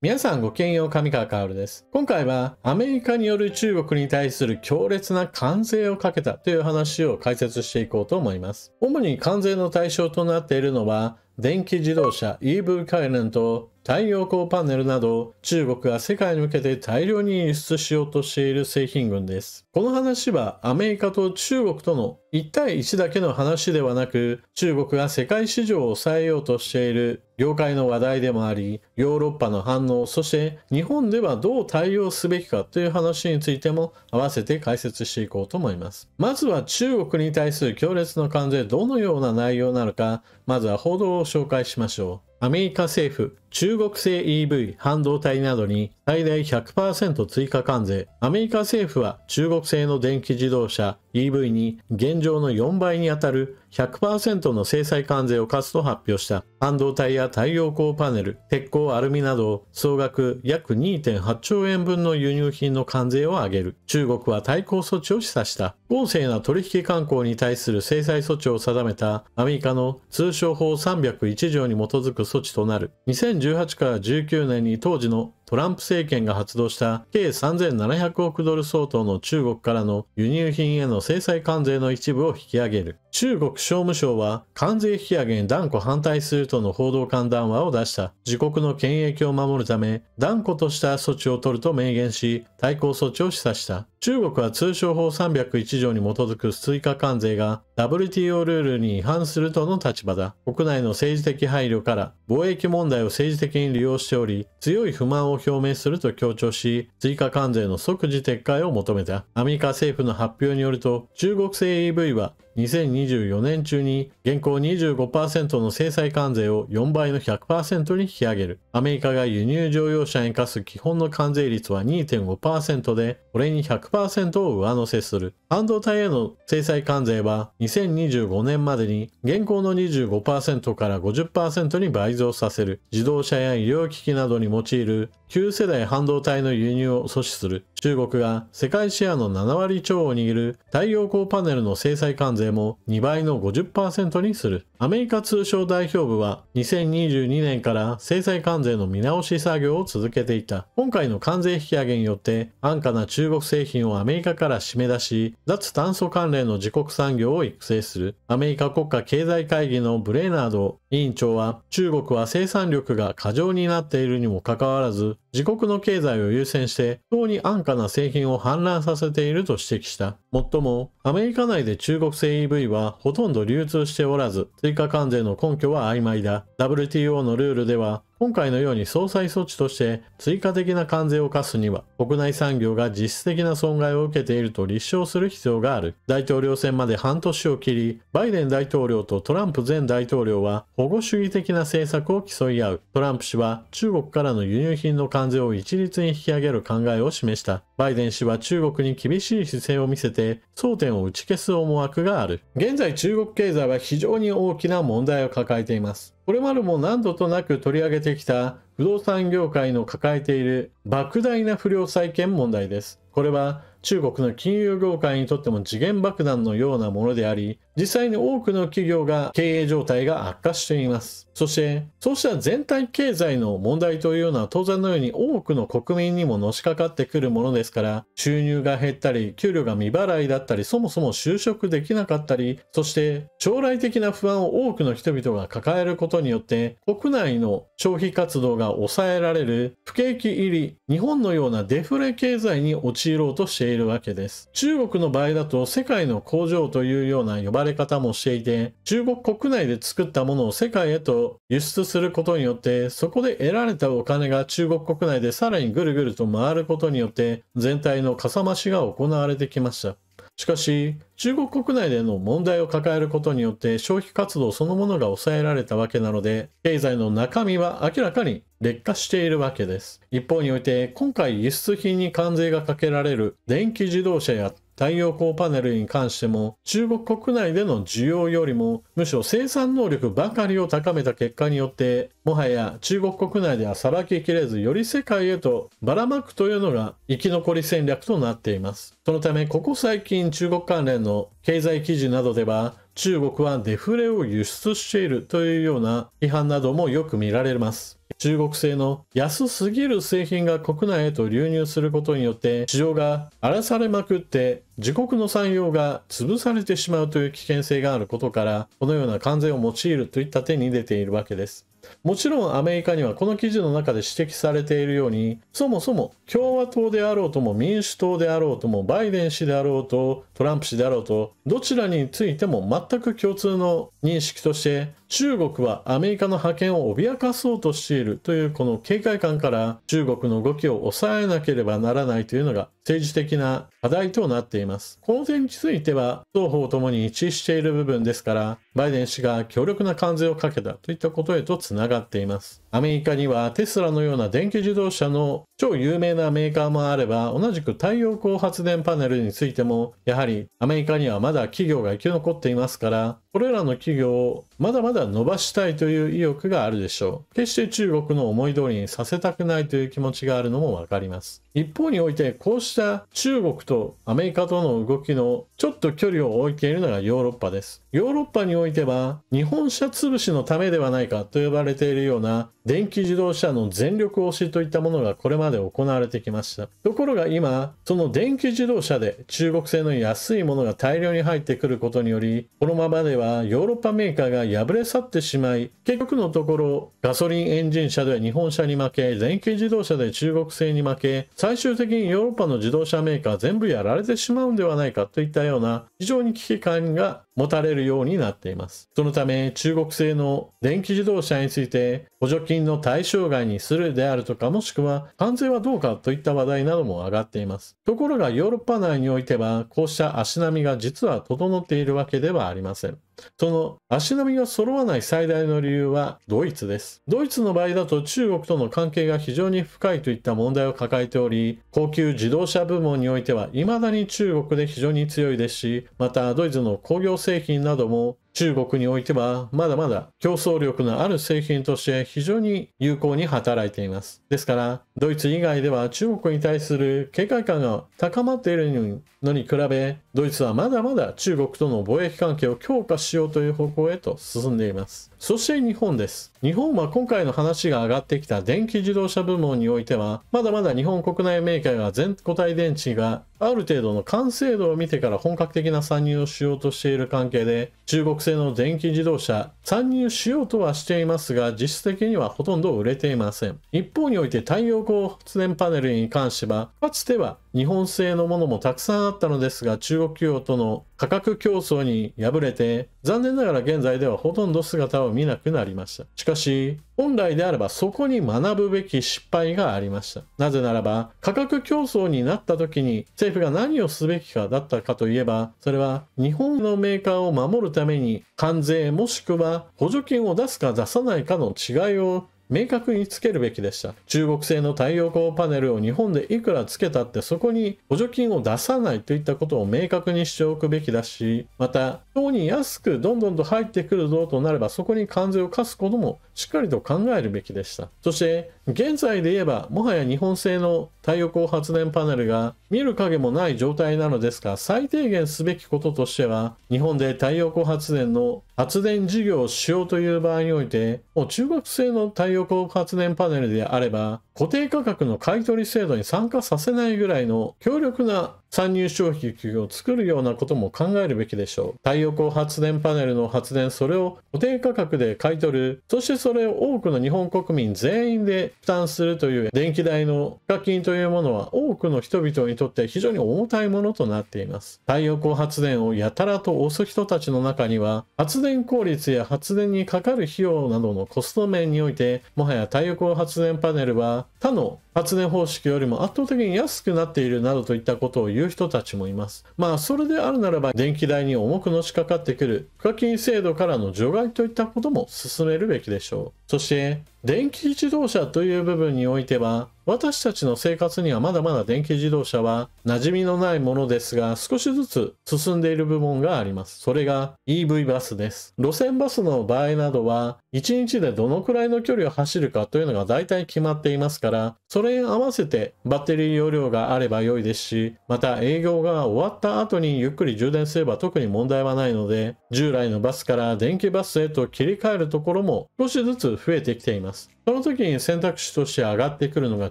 皆さんごきげんよう、上川薫です。今回はアメリカによる中国に対する強烈な関税をかけたという話を解説していこうと思います。主に関税の対象となっているのは電気自動車 EV 関連と太陽光パネルなど中国が世界に向けて大量に輸出しようとしている製品群です。この話はアメリカと中国との1対1だけの話ではなく、中国が世界市場を抑えようとしている業界の話題でもあり、ヨーロッパの反応、そして日本ではどう対応すべきかという話についても合わせて解説していこうと思います。まずは中国に対する強烈な関税、どのような内容なのか、まずは報道を紹介しましょう。アメリカ政府、中国製 EV、半導体などに最大 100% 追加関税。アメリカ政府は中国製の電気自動車 EV に現状の4倍にあたる 100% の制裁関税を課すと発表した。半導体や太陽光パネル、鉄鋼アルミなど総額約 2.8 兆円分の輸入品の関税を上げる。中国は対抗措置を示唆した。公正な取引慣行に対する制裁措置を定めたアメリカの通商法301条に基づく措置となる。2018から19年に当時のトランプ政権が発動した計3700億ドル相当の中国からの輸入品への制裁関税の一部を引き上げる。中国商務省は関税引き上げに断固反対するとの報道官談話を出した。自国の権益を守るため断固とした措置を取ると明言し、対抗措置を示唆した。中国は通商法301条に基づく追加関税が WTO ルールに違反するとの立場だ。国内の政治的配慮から貿易問題を政治的に利用しており、強い不満を表明すると強調し、追加関税の即時撤回を求めた。アメリカ政府の発表によると、中国製 EV は2024年中に現行 25% の制裁関税を4倍の 100% に引き上げる。アメリカが輸入乗用車に課す基本の関税率は 2.5% で、これに 100% を上乗せする。半導体への制裁関税は2025年までに現行の 25% から 50% に倍増させる。自動車や医療機器などに用いる旧世代半導体の輸入を阻止する。中国が世界シェアの7割超を握る太陽光パネルの制裁関税も2倍の 50% にする。アメリカ通商代表部は2022年から制裁関税の見直し作業を続けていた。今回の関税引き上げによって安価な中国製品をアメリカから締め出し、脱炭素関連の自国産業を育成する。アメリカ国家経済会議のブレーナード委員長は、中国は生産力が過剰になっているにもかかわらず、自国の経済を優先して不当に安価な製品を氾濫させていると指摘した。もっとも、アメリカ内で中国製 EV はほとんど流通しておらず、追加関税の根拠は曖昧だ。WTO のルールでは、今回のように総裁措置として追加的な関税を課すには、国内産業が実質的な損害を受けていると立証する必要がある。大統領選まで半年を切り、バイデン大統領とトランプ前大統領は保護主義的な政策を競い合う。トランプ氏は中国からの輸入品の関税を一律に引き上げる考えを示した。バイデン氏は中国に厳しい姿勢を見せて争点を打ち消す思惑がある。現在中国経済は非常に大きな問題を抱えています。これまでも何度となく取り上げてきた不動産業界の抱えている莫大な不良債権問題です。これは中国の金融業界にとっても時限爆弾のようなものであり、実際に多くの企業が経営状態が悪化しています。そして、そうした全体経済の問題というのは当然のように多くの国民にものしかかってくるものですから、収入が減ったり、給料が未払いだったり、そもそも就職できなかったり、そして将来的な不安を多くの人々が抱えることによって、国内の消費活動が抑えられる不景気入り、日本のようなデフレ経済に陥ろうとしているわけです。中国の場合だと世界の工場というような呼ばれ方もしていて、中国国内で作ったものを世界へと輸出することによって、そこで得られたお金が中国国内でさらにぐるぐると回ることによって、全体のかさ増しが行われてきました。しかし、中国国内での問題を抱えることによって消費活動そのものが抑えられたわけなので、経済の中身は明らかに劣化しているわけです。一方において、今回輸出品に関税がかけられる電気自動車や太陽光パネルに関しても、中国国内での需要よりもむしろ生産能力ばかりを高めた結果によって、もはや中国国内ではさばききれず、より世界へとばらまくというのが生き残り戦略となっています。そのため、ここ最近中国関連の経済記事などでは、中国はデフレを輸出しているというような批判などもよく見られます。中国製の安すぎる製品が国内へと流入することによって市場が荒らされまくって自国の産業が潰されてしまうという危険性があることから、このような関税を用いるといった手に出ているわけです。もちろんアメリカにはこの記事の中で指摘されているように、そもそも共和党であろうとも民主党であろうともバイデン氏であろうとトランプ氏であろうと、どちらについても全く共通の認識として、中国はアメリカの覇権を脅かそうとしているというこの警戒感から、中国の動きを抑えなければならないというのが政治的な課題となっています。この点については双方ともに一致している部分ですから、バイデン氏が強力な関税をかけたといったことへとつながっています。アメリカにはテスラのような電気自動車の超有名なメーカーもあれば、同じく太陽光発電パネルについてもやはりアメリカにはまだ企業が生き残っていますから、これらの企業をまだまだ伸ばしたいという意欲があるでしょう。決して中国の思い通りにさせたくないという気持ちがあるのもわかります。一方において、こうした中国とアメリカとの動きのちょっと距離を置いているのがヨーロッパです。ヨーロッパにおいては日本車潰しのためではないかと呼ばれているような電気自動車の全力押しといったものがこれまで行われてきました。ところが今、その電気自動車で中国製の安いものが大量に入ってくることにより、このままではヨーロッパメーカーが敗れ去ってしまい、結局のところガソリンエンジン車では日本車に負け、電気自動車で中国製に負け、最終的にヨーロッパの自動車メーカー全部やられてしまうんではないかといったような非常に危機感が持たれるようになっています。そのため中国製の電気自動車について補助金の対象外にするであるとか、もしくは関税はどうかといった話題なども上がっています。ところがヨーロッパ内においてはこうした足並みが実は整っているわけではありません。その足並みが揃わない最大の理由はドイツです。ドイツの場合だと中国との関係が非常に深いといった問題を抱えており、高級自動車部門においては未だに中国で非常に強いですし、またドイツの工業製品なども中国においてはまだまだ競争力のある製品として非常に有効に働いています。ですからドイツ以外では中国に対する警戒感が高まっているのに比べ、ドイツはまだまだ中国との貿易関係を強化しようという方向へと進んでいます。そして日本です。日本は今回の話が上がってきた電気自動車部門においてはまだまだ日本国内メーカーが全固体電池がある程度の完成度を見てから本格的な参入をしようとしている関係で、中国製の電気自動車参入しようとはしていますが、実質的にはほとんど売れていません。一方において太陽光発電パネルに関してはかつては日本製のものもたくさんあったのですが、中国企業との価格競争に敗れて残念ながら現在ではほとんど姿を見なくなりました。しかし本来であればそこに学ぶべき失敗がありました。なぜならば価格競争になった時に政府が何をすべきかだったかといえば、それは日本のメーカーを守るために関税もしくは補助金を出すか出さないかの違いを明確につけるべきでした。中国製の太陽光パネルを日本でいくらつけたってそこに補助金を出さないといったことを明確にしておくべきだし、また人に安くどんどんと入ってくるぞとなればそこに関税を課すこともしっかりと考えるべきでした。そして現在で言えばもはや日本製の太陽光発電パネルが見る影もない状態なのですが、最低限すべきこととしては日本で太陽光発電の発電事業をしようという場合において、もう中国製の太陽光発電パネルであれば固定価格の買取制度に参加させないぐらいの強力な参入消費企業を作るようなことも考えるべきでしょう。太陽光発電パネルの発電、それを固定価格で買い取る、そしてそれを多くの日本国民全員で負担するという電気代の賦課金というものは多くの人々にとって非常に重たいものとなっています。太陽光発電をやたらと押す人たちの中には、発電効率や発電にかかる費用などのコスト面において、もはや太陽光発電パネルは他の発電方式よりも圧倒的に安くなっているなどといったことを言う人たちもいます。それであるならば電気代に重くのしかかってくる賦課金制度からの除外といったことも進めるべきでしょう。そして電気自動車という部分においては、私たちの生活にはまだまだ電気自動車は馴染みのないものですが、少しずつ進んでいる部門があります。それが EV バスです。路線バスの場合などは1日でどのくらいの距離を走るかというのが大体決まっていますから、それに合わせてバッテリー容量があれば良いですし、また営業が終わった後にゆっくり充電すれば特に問題はないので、従来のバスから電気バスへと切り替えるところも少しずつ増えてきています。その時に選択肢として上がってくるのが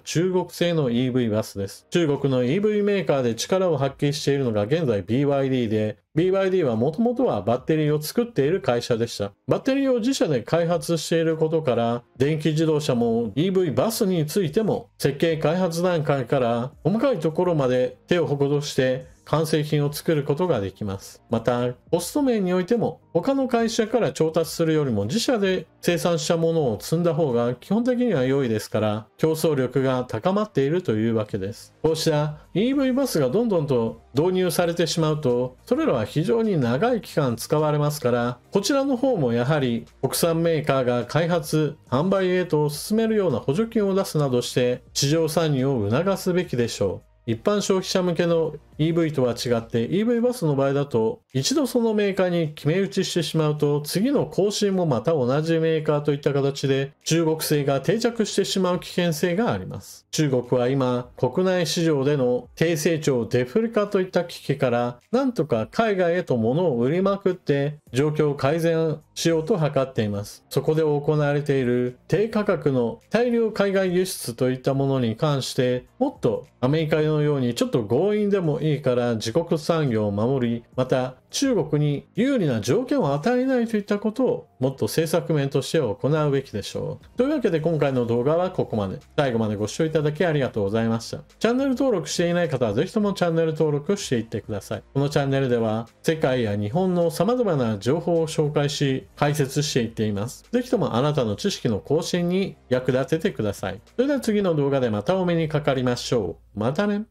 中国製の EV バスです。中国の EV メーカーで力を発揮しているのが現在 BYD で、BYD はもともとはバッテリーを作っている会社でした。バッテリーを自社で開発していることから、電気自動車も EV バスについても設計開発段階から細かいところまで手を施して完成品を作ることができます。また、コスト面においても他の会社から調達するよりも自社で生産したものを積んだ方が基本的には良いですから、競争力が高まっているというわけです。こうした EV バスがどんどんと導入されてしまうと、それらは非常に長い期間使われますから、こちらの方もやはり国産メーカーが開発・販売へと進めるような補助金を出すなどして市場参入を促すべきでしょう。一般消費者向けの EV とは違って EV バスの場合だと一度そのメーカーに決め打ちしてしまうと次の更新もまた同じメーカーといった形で中国製が定着してしまう危険性があります。中国は今国内市場での低成長デフレ化といった危機からなんとか海外へと物を売りまくって状況を改善しようと図っています。そこで行われている低価格の大量海外輸出といったものに関してもっとアメリカのようにちょっと強引でもいいから自国産業を守り、また中国に有利な条件を与えないといったことをもっと政策面として行うべきでしょう。というわけで今回の動画はここまで。最後までご視聴いただきありがとうございました。チャンネル登録していない方はぜひともチャンネル登録していってください。このチャンネルでは世界や日本の様々な情報を紹介し解説していっています。ぜひともあなたの知識の更新に役立ててください。それでは次の動画でまたお目にかかりましょう。またね。